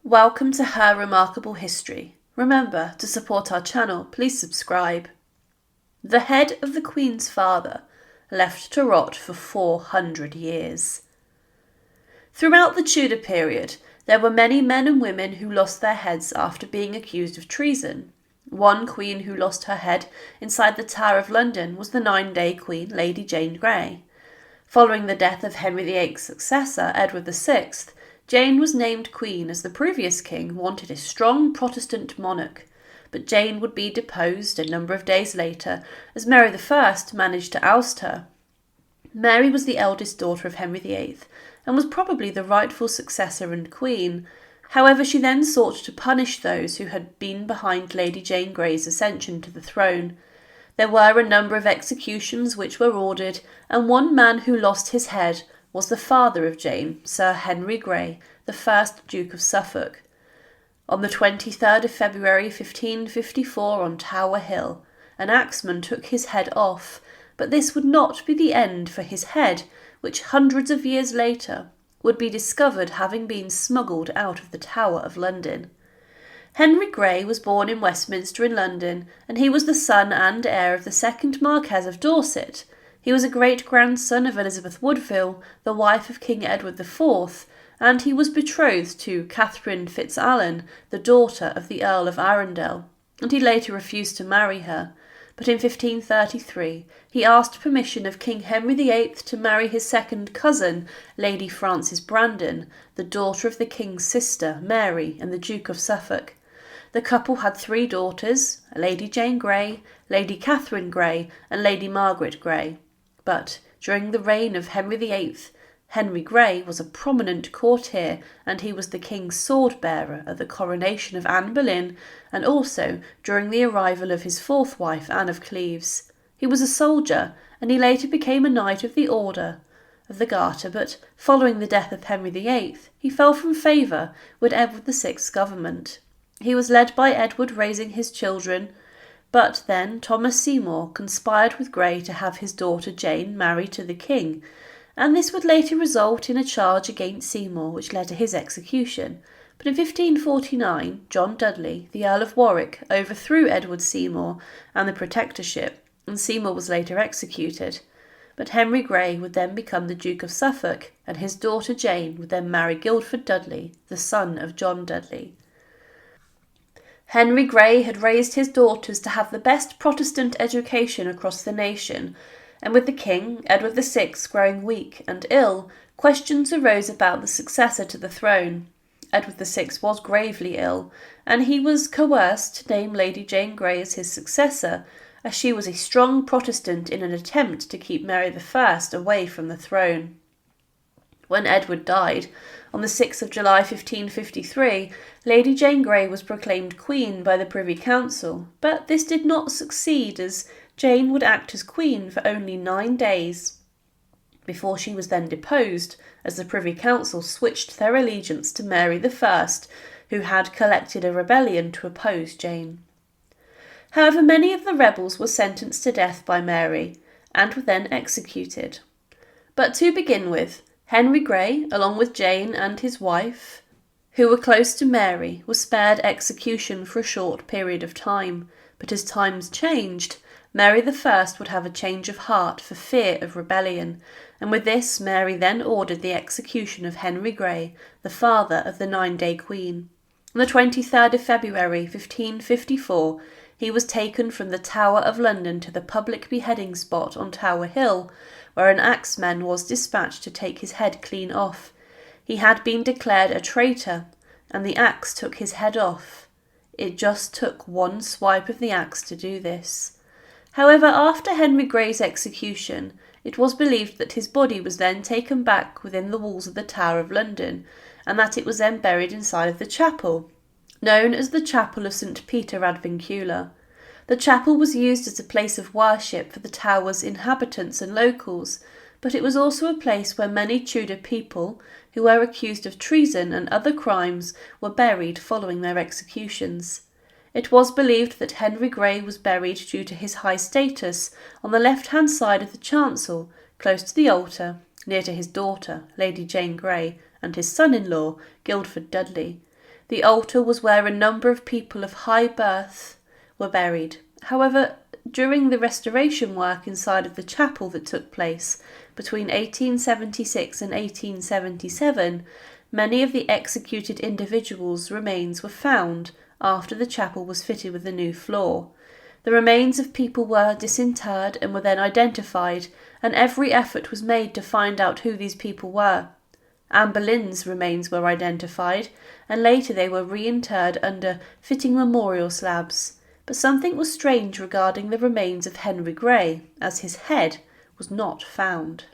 Welcome to Her Remarkable History. Remember, to support our channel, please subscribe. The head of the Queen's father left to rot for 400 years. Throughout the Tudor period, there were many men and women who lost their heads after being accused of treason. One queen who lost her head inside the Tower of London was the 9-day Queen, Lady Jane Grey. Following the death of Henry VIII's successor, Edward VI, Jane was named queen as the previous king wanted a strong Protestant monarch, but Jane would be deposed a number of days later as Mary I managed to oust her. Mary was the eldest daughter of Henry VIII and was probably the rightful successor and queen. However, she then sought to punish those who had been behind Lady Jane Grey's ascension to the throne. There were a number of executions which were ordered, and one man who lost his head was the father of Jane, Sir Henry Grey, the first Duke of Suffolk. On the 23rd of February 1554 on Tower Hill, an axeman took his head off, but this would not be the end for his head, which hundreds of years later would be discovered having been smuggled out of the Tower of London. Henry Grey was born in Westminster in London, and he was the son and heir of the second Marquess of Dorset. He was a great-grandson of Elizabeth Woodville, the wife of King Edward IV, and he was betrothed to Catherine Fitzalan, the daughter of the Earl of Arundel, and he later refused to marry her. But in 1533 he asked permission of King Henry VIII to marry his second cousin, Lady Frances Brandon, the daughter of the king's sister, Mary, and the Duke of Suffolk. The couple had 3 daughters, Lady Jane Grey, Lady Catherine Grey, and Lady Margaret Grey. But during the reign of Henry VIII, Henry Grey was a prominent courtier, and he was the king's sword-bearer at the coronation of Anne Boleyn and also during the arrival of his 4th wife, Anne of Cleves. He was a soldier, and he later became a Knight of the Order of the Garter, but following the death of Henry VIII, he fell from favour with Edward VI's government. He was led by Edward raising his children, but then Thomas Seymour conspired with Grey to have his daughter Jane married to the king, and this would later result in a charge against Seymour which led to his execution. But in 1549, John Dudley, the Earl of Warwick, overthrew Edward Seymour and the Protectorship, and Seymour was later executed. But Henry Grey would then become the Duke of Suffolk, and his daughter Jane would then marry Guildford Dudley, the son of John Dudley. Henry Grey had raised his daughters to have the best Protestant education across the nation, and with the king, Edward VI, growing weak and ill, questions arose about the successor to the throne. Edward VI was gravely ill, and he was coerced to name Lady Jane Grey as his successor, as she was a strong Protestant in an attempt to keep Mary I away from the throne. When Edward died, on the 6th of July 1553, Lady Jane Grey was proclaimed Queen by the Privy Council, but this did not succeed as Jane would act as Queen for only 9 days, before she was then deposed as the Privy Council switched their allegiance to Mary I, who had collected a rebellion to oppose Jane. However, many of the rebels were sentenced to death by Mary and were then executed. But to begin with, Henry Grey, along with Jane and his wife, who were close to Mary, was spared execution for a short period of time. But as times changed, Mary I would have a change of heart for fear of rebellion, and with this Mary then ordered the execution of Henry Grey, the father of the 9-day Queen. On the 23rd of February 1554, he was taken from the Tower of London to the public beheading spot on Tower Hill, where an axeman was dispatched to take his head clean off. He had been declared a traitor, and the axe took his head off. It just took one swipe of the axe to do this. However, after Henry Grey's execution, it was believed that his body was then taken back within the walls of the Tower of London, and that it was then buried inside of the chapel, known as the Chapel of St. Peter ad Vincula. The chapel was used as a place of worship for the tower's inhabitants and locals, but it was also a place where many Tudor people who were accused of treason and other crimes were buried following their executions. It was believed that Henry Grey was buried due to his high status on the left-hand side of the chancel, close to the altar, near to his daughter, Lady Jane Grey, and his son-in-law, Guildford Dudley. The altar was where a number of people of high birth were buried. However, during the restoration work inside of the chapel that took place between 1876 and 1877, many of the executed individuals' remains were found after the chapel was fitted with a new floor. The remains of people were disinterred and were then identified, and every effort was made to find out who these people were. Anne Boleyn's remains were identified, and later they were reinterred under fitting memorial slabs. But something was strange regarding the remains of Henry Grey, as his head was not found.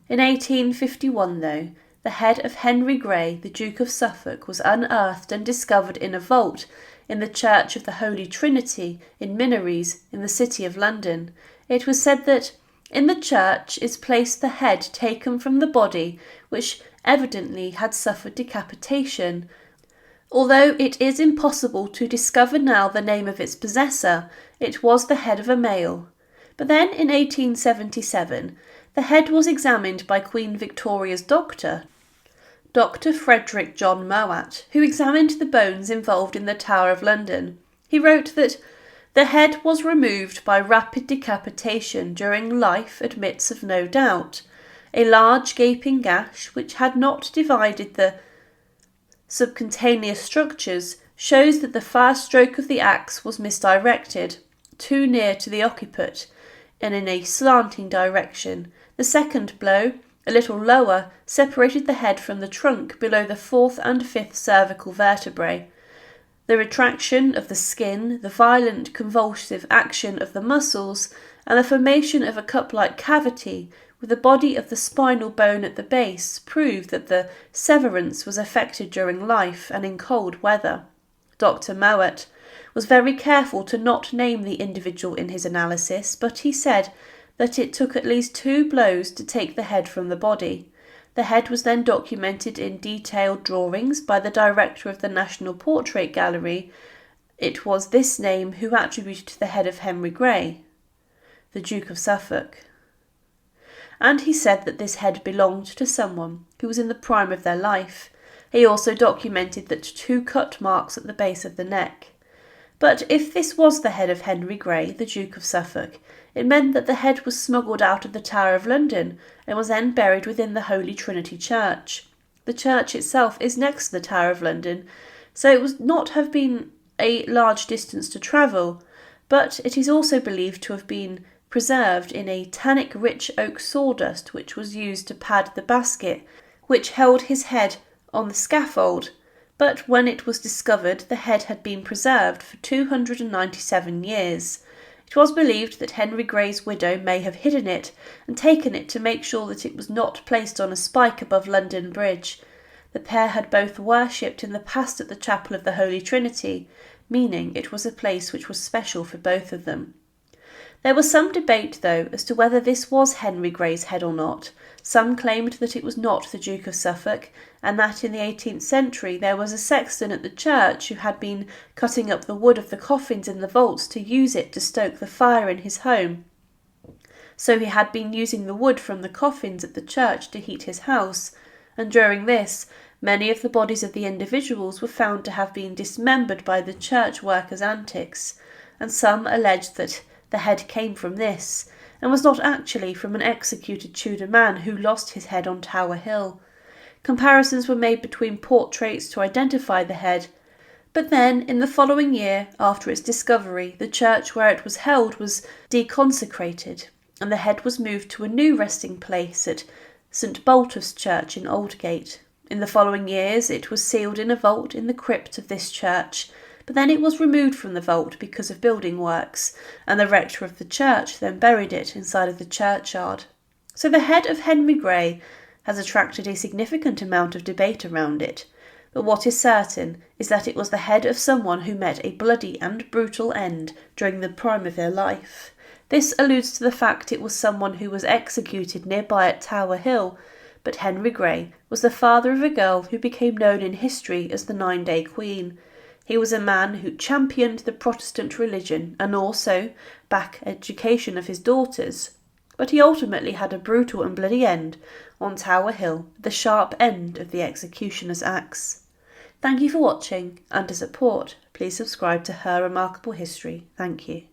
In 1851, though, the head of Henry Grey, the Duke of Suffolk, was unearthed and discovered in a vault in the Church of the Holy Trinity in Minories in the City of London. It was said that in the church is placed the head taken from the body, which evidently had suffered decapitation. Although it is impossible to discover now the name of its possessor, it was the head of a male. But then in 1877, the head was examined by Queen Victoria's doctor, Dr. Frederick John Mowat, who examined the bones involved in the Tower of London. He wrote that the head was removed by rapid decapitation during life admits of no doubt. A large gaping gash, which had not divided the subcutaneous structures, shows that the first stroke of the axe was misdirected, too near to the occiput, and in a slanting direction. The second blow, a little lower, separated the head from the trunk below the fourth and fifth cervical vertebrae. The retraction of the skin, the violent convulsive action of the muscles, and the formation of a cup-like cavity with the body of the spinal bone at the base proved that the severance was effected during life and in cold weather. Dr. Mowat was very careful to not name the individual in his analysis, but he said that it took at least 2 blows to take the head from the body. The head was then documented in detailed drawings by the director of the National Portrait Gallery. It was this name who attributed the head of Henry Grey, the Duke of Suffolk. And he said that this head belonged to someone who was in the prime of their life. He also documented that 2 cut marks at the base of the neck. But if this was the head of Henry Grey, the Duke of Suffolk, it meant that the head was smuggled out of the Tower of London and was then buried within the Holy Trinity Church. The church itself is next to the Tower of London, so it would not have been a large distance to travel, but it is also believed to have been preserved in a tannic-rich oak sawdust which was used to pad the basket which held his head on the scaffold. But when it was discovered, the head had been preserved for 297 years. It was believed that Henry Grey's widow may have hidden it and taken it to make sure that it was not placed on a spike above London Bridge. The pair had both worshipped in the past at the Chapel of the Holy Trinity, meaning it was a place which was special for both of them. There was some debate, though, as to whether this was Henry Grey's head or not. Some claimed that it was not the Duke of Suffolk, and that in the 18th century there was a sexton at the church who had been cutting up the wood of the coffins in the vaults to use it to stoke the fire in his home. So he had been using the wood from the coffins at the church to heat his house, and during this, many of the bodies of the individuals were found to have been dismembered by the church workers' antics, and some alleged that the head came from this, and was not actually from an executed Tudor man who lost his head on Tower Hill. Comparisons were made between portraits to identify the head, but then, in the following year, after its discovery, the church where it was held was deconsecrated, and the head was moved to a new resting place at St. Boltaf's Church in Aldgate. In the following years, it was sealed in a vault in the crypt of this church, but then it was removed from the vault because of building works, and the rector of the church then buried it inside of the churchyard. So the head of Henry Grey has attracted a significant amount of debate around it, but what is certain is that it was the head of someone who met a bloody and brutal end during the prime of their life. This alludes to the fact it was someone who was executed nearby at Tower Hill, but Henry Grey was the father of a girl who became known in history as the 9-Day Queen. He was a man who championed the Protestant religion and also back education of his daughters, but he ultimately had a brutal and bloody end on Tower Hill, the sharp end of the executioner's axe. Thank you for watching, and to support, please subscribe to Her Remarkable History. Thank you.